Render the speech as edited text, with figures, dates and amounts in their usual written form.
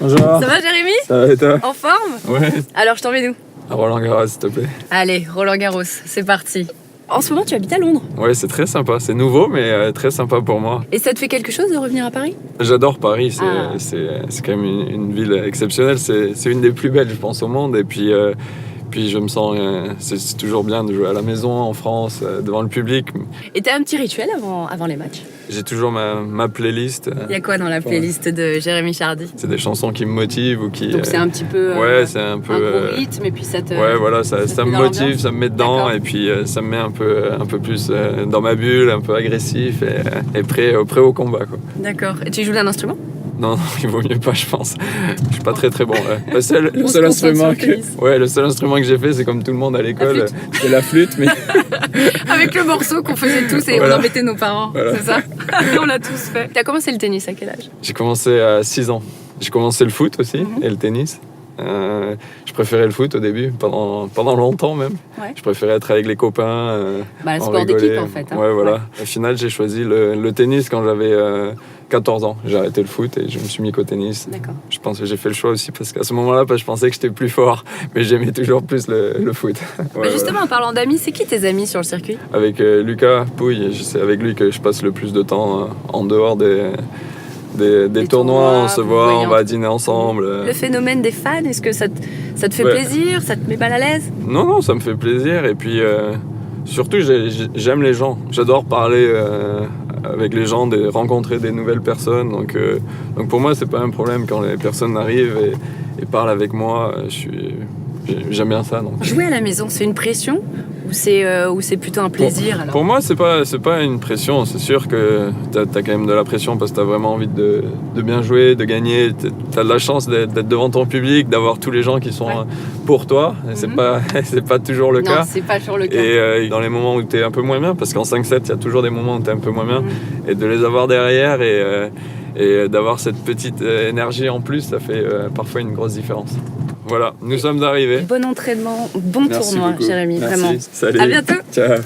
Bonjour. Ça va Jérémy? Ça va et toi? En forme? Ouais. Alors je t'emmène où? À Roland-Garros, s'il te plaît. Allez, Roland-Garros, c'est parti. En ce moment tu habites à Londres. Ouais, c'est très sympa. C'est nouveau, mais très sympa pour moi. Et ça te fait quelque chose de revenir à Paris? J'adore Paris. Ah. C'est quand même une ville exceptionnelle. C'est une des plus belles, je pense, au monde. Et puis je me sens... c'est toujours bien de jouer à la maison, en France, devant le public. Et t'as un petit rituel avant les matchs? J'ai toujours ma playlist. Il y a quoi dans la playlist de Jérémy Chardy? C'est des chansons qui me motivent ou qui... Donc c'est un petit peu... ouais, c'est un peu... un gros rythme et puis ça te... Ouais, voilà, ça te me met dans motive, l'ambiance. ça me met dedans. D'accord. Et puis ça me met un peu plus dans ma bulle, un peu agressif et prêt au combat, quoi. D'accord. Et tu joues d'un instrument? Non, il vaut mieux pas, je pense. Je suis pas très bon. Ouais. Le On seul se concentre instrument sur le tennis. le seul instrument que j'ai fait, c'est comme tout le monde à l'école, flûte. c'est la flûte, mais Avec le morceau qu'on faisait tous et Voilà. on embêtait nos parents, Voilà. c'est ça? On l'a tous fait. T'as commencé le tennis à quel âge? j'ai commencé à 6 ans. J'ai commencé le foot aussi et le tennis. Je préférais le foot au début, pendant longtemps même. Ouais. Je préférais être avec les copains. Bah, le en sport d'équipe rigoler. en fait. Hein. Ouais, voilà. Au final, j'ai choisi le tennis quand j'avais 14 ans. J'ai arrêté le foot et je me suis mis qu'au tennis. D'accord. Je pense que j'ai fait le choix aussi parce qu'à ce moment-là, je pensais que j'étais plus fort, mais j'aimais toujours plus le foot. Ouais, Bah justement, en parlant d'amis, c'est qui tes amis sur le circuit? voilà. Avec Lucas Pouille, c'est avec lui que je passe le plus de temps en dehors des tournois, on se vous voit, voyez on va dîner ensemble. Le phénomène des fans, est-ce que ça te fait Ouais. plaisir? Ça te met mal à l'aise? Non, ça me fait plaisir et puis surtout j'aime les gens. J'adore parler avec les gens, rencontrer des nouvelles personnes. Donc pour moi, c'est pas un problème quand les personnes arrivent et parlent avec moi. J'aime bien ça. Donc. Jouer à la maison, c'est une pression ou c'est plutôt un plaisir alors? Pour moi, c'est pas une pression. C'est sûr que t'as quand même de la pression parce que t'as vraiment envie de bien jouer, de gagner. T'as de la chance d'être devant ton public, d'avoir tous les gens qui sont pour toi. Et c'est pas toujours le Non, cas. c'est pas toujours le cas. Et dans les moments où t'es un peu moins bien, parce qu'en 5-7, il y a toujours des moments où t'es un peu moins bien, et de les avoir derrière et d'avoir cette petite énergie en plus, ça fait parfois une grosse différence. Voilà, nous sommes arrivés. Bon entraînement, bon Merci tournoi, beaucoup. Jérémy, Merci. vraiment. Salut. À bientôt. Ciao.